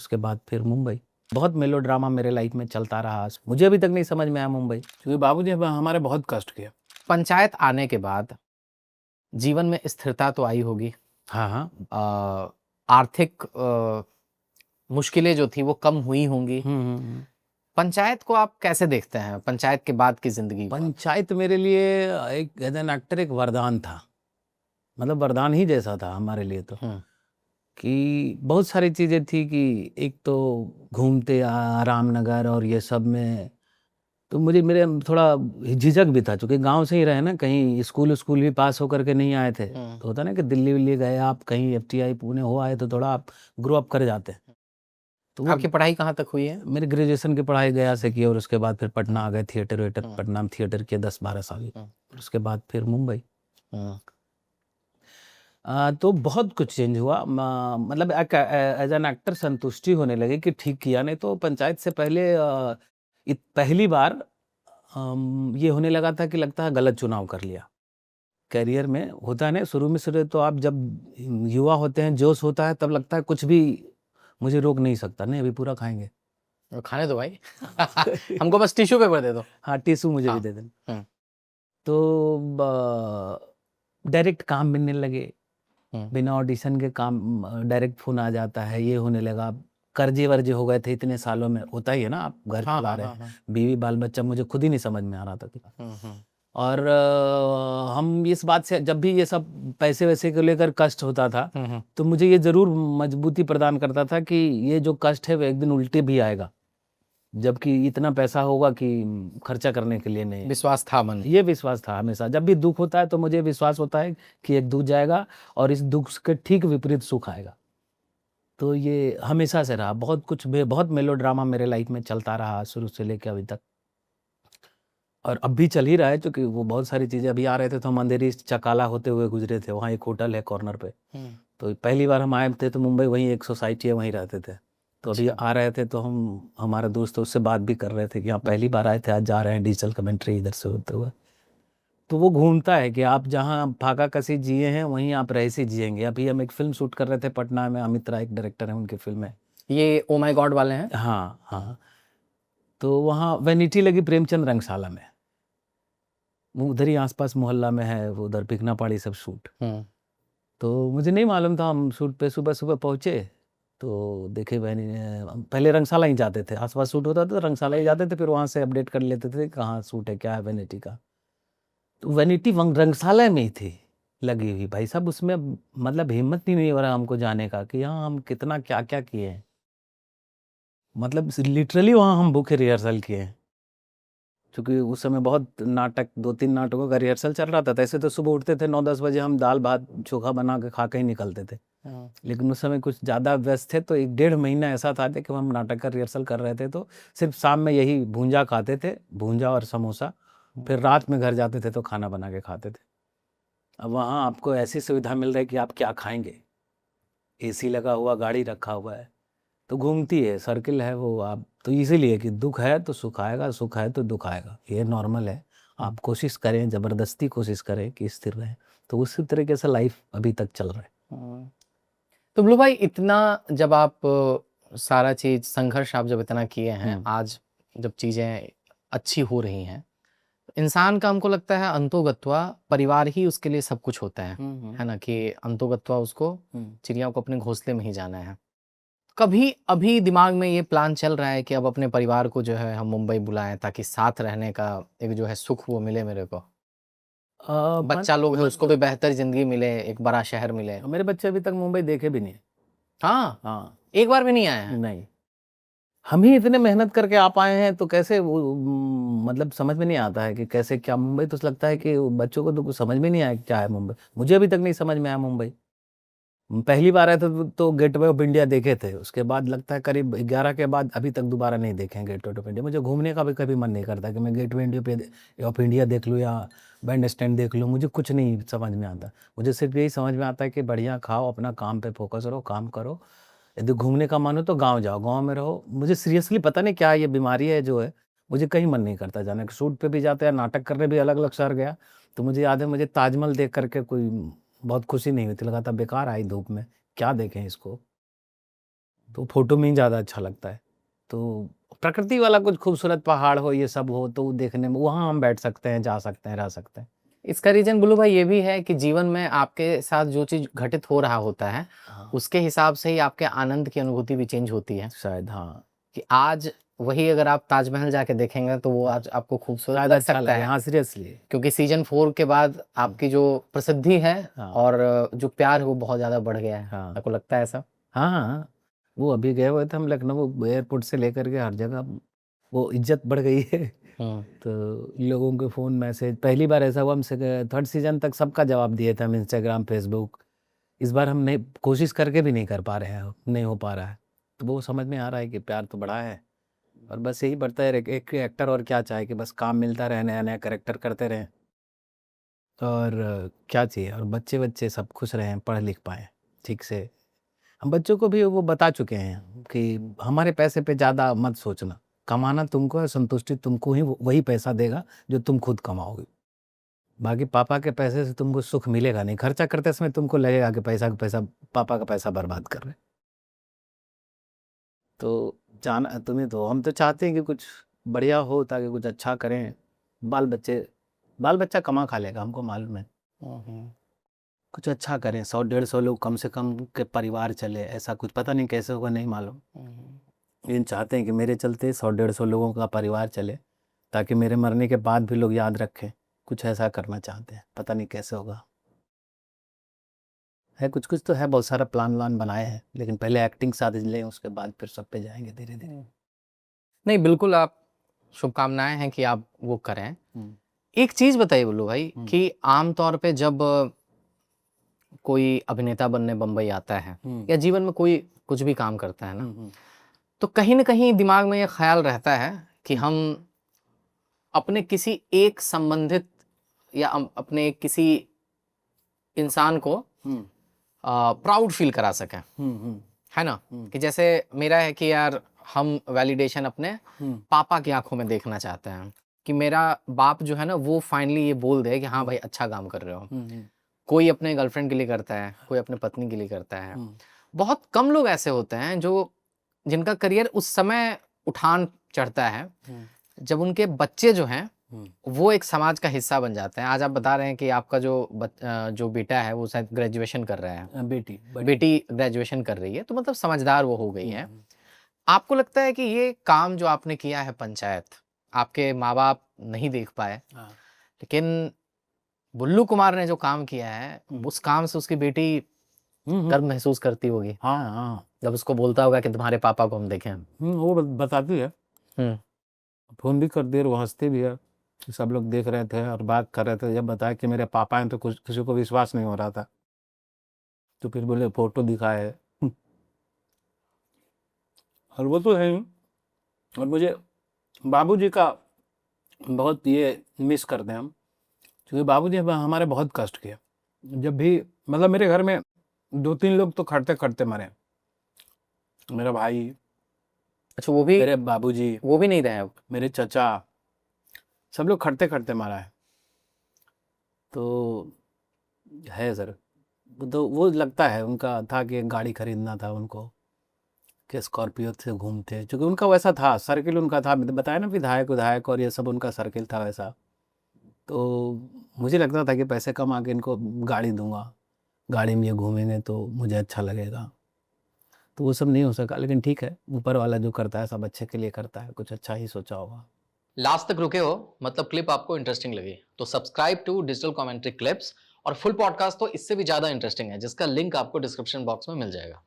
उसके बाद फिर मुंबई। बहुत मेलोड्रामा मेरे लाइफ में चलता रहा, मुझे अभी तक नहीं समझ में आया मुंबई, क्योंकि बाबूजी हमारे बहुत कष्ट किए। पंचायत आने के बाद जीवन में स्थिरता तो आई होगी। हाँ हाँ। आर्थिक मुश्किलें जो थी वो कम हुई होंगी। पंचायत को आप कैसे देखते हैं, पंचायत के बाद की जिंदगी को? पंचायत मेरे लिए एक एज एन एक्टर एक वरदान था, मतलब वरदान ही जैसा था हमारे लिए तो। कि बहुत सारी चीज़ें थी कि एक तो घूमते रामनगर और ये सब में, तो मुझे मेरे थोड़ा झिझक भी था, क्योंकि गांव से ही रहे ना, कहीं स्कूल भी पास होकर के नहीं आए थे। तो होता ना कि दिल्ली विल्ली गए आप, कहीं FTI पुणे हो आए तो थोड़ा आप ग्रो अप कर जाते हैं। तो वो आपकी पढ़ाई कहाँ तक हुई है? मेरी ग्रेजुएशन की पढ़ाई गया से की, और उसके बाद फिर पटना आ गए, थिएटर वेटर पटना में थिएटर किए 10-12 साल। उसके बाद फिर मुंबई। तो बहुत कुछ चेंज हुआ, मतलब एज एन एक्टर संतुष्टि होने लगी कि ठीक किया। नहीं तो पंचायत से पहले पहली बार ये होने लगा था कि लगता है गलत चुनाव कर लिया करियर में। होता है ना, शुरू तो आप जब युवा होते हैं, जोश होता है, तब लगता है कुछ भी मुझे रोक नहीं सकता, नहीं अभी पूरा खाएंगे। खाने दो भाई। हमको बस टिश्यू पेपर दे दो। हाँ, टिश्यू मुझे भी दे देना। तो डायरेक्ट काम मिलने लगे, बिना ऑडिशन के काम, डायरेक्ट फोन आ जाता है, ये होने लगा। कर्जे वर्जे हो गए थे इतने सालों में, होता ही है ना, आप घर चला रहे हैं, बीवी बाल बच्चा, मुझे खुद ही नहीं समझ में आ रहा था। और हम इस बात से, जब भी ये सब पैसे वैसे को लेकर कष्ट होता था, तो मुझे ये जरूर मजबूती प्रदान करता था कि ये जो कष्ट है वो एक दिन उल्टे भी आएगा, जबकि इतना पैसा होगा कि खर्चा करने के लिए नहीं। विश्वास था मन, ये विश्वास था हमेशा। जब भी दुख होता है तो मुझे विश्वास होता है कि एक दुख जाएगा और इस दुख के ठीक विपरीत सुख आएगा। तो ये हमेशा से रहा। बहुत कुछ बहुत मेलोड्रामा मेरे लाइफ में चलता रहा शुरू से लेकर अभी तक, और अब भी चल ही रहा है, क्योंकि वो बहुत सारी चीज़ें। अभी आ रहे थे तो हम अंधेरी चकाला होते हुए गुजरे थे, वहाँ एक होटल है कॉर्नर पे। तो पहली बार हम आए थे तो मुंबई, वहीं एक सोसाइटी है, वहीं रहते थे। तो अभी आ रहे थे तो हम, हमारे दोस्त उससे बात भी कर रहे थे कि यहाँ पहली बार आए थे, आज जा रहे हैं डिजिटल कमेंट्री इधर से होते हुए। तो वो घूमता है कि आप जहाँ फाका कसी जिए हैं वहीं आप रईसी जिएंगे। अभी हम एक फिल्म शूट कर रहे थे पटना में, अमित राय एक डायरेक्टर हैं, उनकी फिल्म है ये ओ माय गॉड वाले हैं। हाँ हाँ। तो वहाँ वैनिटी लगी प्रेमचंद रंगशाला में, वो उधर ही आसपास मोहल्ला में है, वो उधर पिकना पहाड़ी सब शूट। तो मुझे नहीं मालूम था, हम शूट पे सुबह सुबह पहुँचे तो देखे पहले रंगशाला ही जाते थे, आसपास शूट होता था तो रंगशाला ही जाते थे, फिर वहाँ से अपडेट कर लेते थे कहाँ शूट है, क्या है वैनिटी का। तो वैनिटी रंगशाला में ही थी लगी हुई, भाई साहब उसमें मतलब हिम्मत ही नहीं हो रहा हमको जाने का कि यहाँ हम कितना क्या क्या किए हैं। मतलब लिटरली वहाँ हम भूखे रिहर्सल किए हैं, क्योंकि उस समय बहुत नाटक, 2-3 नाटकों का रिहर्सल चल रहा था। ऐसे तो सुबह उठते थे 9-10 बजे, हम दाल भात चोखा बना के खा के ही निकलते थे। लेकिन उस समय कुछ ज़्यादा व्यस्त थे, तो 1-1.5 महीना ऐसा था कि हम नाटक का रिहर्सल कर रहे थे, तो सिर्फ शाम में यही भूंजा खाते थे, भूंजा और समोसा। फिर रात में घर जाते थे तो खाना बना के खाते थे। अब वहाँ आपको ऐसी सुविधा मिल रही है कि आप क्या खाएंगे, AC लगा हुआ, गाड़ी रखा हुआ है, तो घूमती है, सर्किल है वो। आप तो इसीलिए कि दुख है तो सुख आएगा, सुख है तो दुख आएगा, ये नॉर्मल है। आप कोशिश करें, ज़बरदस्ती कोशिश करें कि स्थिर रहें, तो उसी तरीके से लाइफ अभी तक चल रहा है। तो ब्लू भाई, इतना जब आप सारा चीज संघर्ष आप जब इतना किए हैं, आज जब चीजें अच्छी हो रही हैं, इंसान का हमको लगता है अंतोगत्वा परिवार ही उसके लिए सब कुछ होता है ना, कि अंतोगत्वा उसको चिड़िया को अपने घोंसले में ही जाना है। कभी अभी दिमाग में ये प्लान चल रहा है कि अब अपने परिवार को जो है हम मुंबई बुलाएं, ताकि साथ रहने का एक जो है सुख वो मिले मेरे को? बच्चा लोग है, उसको भी बेहतर जिंदगी मिले, एक बड़ा शहर मिले। मेरे बच्चे अभी तक मुंबई देखे भी नहीं। हाँ, एक बार भी नहीं आए हैं? नहीं, हम ही इतने मेहनत करके आप आए हैं तो कैसे वो, मतलब समझ में नहीं आता है कि कैसे क्या मुंबई। तो लगता है कि बच्चों को तो कुछ समझ में नहीं आया क्या है मुंबई। मुझे अभी तक नहीं समझ में आया मुंबई। पहली बार आए थे तो गेटवे ऑफ इंडिया देखे थे, उसके बाद लगता है करीब 11 के बाद अभी तक दोबारा नहीं देखे हैं गेटवे ऑफ इंडिया। मुझे घूमने का भी कभी मन नहीं करता कि मैं गेटवे ऑफ इंडिया देख लूँ या बैंड स्टैंड देख लूँ, मुझे कुछ नहीं समझ में आता। मुझे सिर्फ यही समझ में आता है कि बढ़िया खाओ, अपना काम पे फोकस रहो, काम करो। यदि घूमने का मन हो तो गाँव जाओ, गाँव में रहो। मुझे सीरियसली पता नहीं क्या ये बीमारी है जो है, मुझे कहीं मन नहीं करता जाने का। शूट पे भी जाते हैं, नाटक करने भी अलग अलग शहर गया, तो मुझे याद है मुझे ताजमहल देख करके कोई बहुत खुशी नहीं हुई थी, लगा था बेकार आई धूप में, क्या देखें इसको। तो फोटो में ही ज़्यादा अच्छा लगता है। तो प्रकृति वाला कुछ खूबसूरत पहाड़ हो, ये सब हो, तो देखने में वहाँ हम बैठ सकते हैं, जा सकते हैं, रह सकते हैं। इसका रीजन बुल्लू भाई ये भी है कि जीवन में आपके साथ जो चीज घटित हो रहा होता है हाँ, उसके हिसाब से ही आपके आनंद की अनुभूति भी चेंज होती है। शायद हाँ, कि आज वही अगर आप ताजमहल जाके देखेंगे तो वो आज आपको खूबसूरत शायद लग अच्छा सकता लगे। है, हाँ, सीरियसली। क्योंकि सीजन 4 के बाद आपकी जो प्रसिद्धि है हाँ। और जो प्यार है वो बहुत ज्यादा बढ़ गया है। हाँ। आपको लगता है ऐसा? हाँ, हाँ, वो अभी गए हुए थे हम लखनऊ, एयरपोर्ट से लेकर के हर जगह वो इज्जत बढ़ गई है। तो लोगों के फ़ोन मैसेज, पहली बार ऐसा हुआ हमसे, 3rd सीज़न तक सबका जवाब दिए थे हम, इंस्टाग्राम, फेसबुक। इस बार हम नहीं, कोशिश करके भी नहीं कर पा रहे हैं, नहीं हो पा रहा है। तो वो समझ में आ रहा है कि प्यार तो बड़ा है, और बस यही बढ़ता है। एक एक्टर और क्या चाहे कि बस काम मिलता रहे, नया-नया कैरेक्टर करते रहें, और क्या चाहिए, और बच्चे सब खुश रहें, पढ़ लिख पाएँ ठीक से। हम बच्चों को भी वो बता चुके हैं कि हमारे पैसे पे ज़्यादा मत सोचना, कमाना तुमको है, संतुष्टि तुमको ही वही पैसा देगा जो तुम खुद कमाओगे। बाकी पापा के पैसे से तुमको सुख मिलेगा नहीं, खर्चा करते समय तुमको लगेगा कि पैसा का पैसा, पापा का पैसा बर्बाद कर रहे। तो जाना तुम्हें, तो हम तो चाहते हैं कि कुछ बढ़िया हो, ताकि कुछ अच्छा करें। बाल बच्चा कमा खा लेगा, हमको मालूम है। कुछ अच्छा करें, 100-150 लोग कम से कम के परिवार चले, ऐसा कुछ पता नहीं कैसे होगा, नहीं मालूम। लेकिन चाहते हैं कि मेरे चलते 100-150 लोगों का परिवार चले, ताकि मेरे मरने के बाद भी लोग याद रखें। कुछ ऐसा करना चाहते हैं, पता नहीं कैसे होगा। है कुछ तो है, बहुत सारा प्लान बनाए हैं, लेकिन पहले एक्टिंग साथ लें, उसके बाद फिर सब पे जाएंगे धीरे-धीरे। नहीं, बिल्कुल, आप शुभकामनाएं हैं कि आप वो करें। एक चीज बताइए बुल्लू भाई कि आमतौर पे जब कोई अभिनेता बनने बम्बई आता है या जीवन में कोई कुछ भी काम करता है ना, तो कहीं ना कहीं दिमाग में ये ख्याल रहता है कि हम अपने किसी एक संबंधित या अपने किसी इंसान को प्राउड फील करा सकें, है ना? कि जैसे मेरा है कि यार हम वैलिडेशन अपने पापा की आंखों में देखना चाहते हैं, कि मेरा बाप जो है ना वो फाइनली ये बोल दे कि हाँ भाई अच्छा काम कर रहे हो। कोई अपने गर्लफ्रेंड के लिए करता है, कोई अपने पत्नी के लिए करता है। बहुत कम लोग ऐसे होते हैं जो जिनका करियर उस समय उठान चढ़ता है जब उनके बच्चे जो हैं वो एक समाज का हिस्सा बन जाते हैं। आज आप बता रहे हैं कि आपका जो बेटा है वो शायद ग्रेजुएशन कर रहा है, बेटी ग्रेजुएशन कर रही है, तो मतलब समझदार वो हो गई है। आपको लगता है कि ये काम जो आपने किया है पंचायत, आपके माँ बाप नहीं देख पाए, लेकिन बुल्लू कुमार ने जो काम किया है उस काम से उसकी बेटी गर्व महसूस करती होगी? हाँ, जब उसको बोलता होगा कि तुम्हारे पापा को हम देखें। वो बताती है, फोन भी कर दिए, वो हंसती भी है। सब लोग देख रहे थे और बात कर रहे थे, जब बताया कि मेरे पापा हैं तो कुछ किसी को विश्वास नहीं हो रहा था। तो फिर बोले फोटो दिखाए, और वो तो है ही। और मुझे बाबूजी का बहुत ये मिस करते हैं हम, क्योंकि बाबूजी हमारे बहुत कष्ट किए। जब भी मतलब मेरे घर में 2-3 लोग तो खड़ते मरे, मेरा भाई, अच्छा, वो भी, मेरे बाबूजी, वो भी नहीं रहे अब, मेरे चचा, सब लोग खड़ते मारा है। तो है सर, तो वो लगता है उनका था कि गाड़ी खरीदना था उनको, कि स्कॉर्पियो से घूमते, क्योंकि उनका वैसा था, सर्किल उनका था, बताया ना, विधायक और ये सब उनका सर्किल था वैसा। तो मुझे लगता था कि पैसे कमा के इनको गाड़ी दूंगा, गाड़ी में ये घूमेंगे तो मुझे अच्छा लगेगा। तो वो सब नहीं हो सका, लेकिन ठीक है, ऊपर वाला जो करता है सब अच्छे के लिए करता है, कुछ अच्छा ही सोचा होगा। लास्ट तक रुके हो, मतलब क्लिप आपको इंटरेस्टिंग लगी, तो subscribe to digital commentary clips, और फुल पॉडकास्ट तो इससे भी ज्यादा इंटरेस्टिंग है, जिसका लिंक आपको डिस्क्रिप्शन बॉक्स में मिल जाएगा।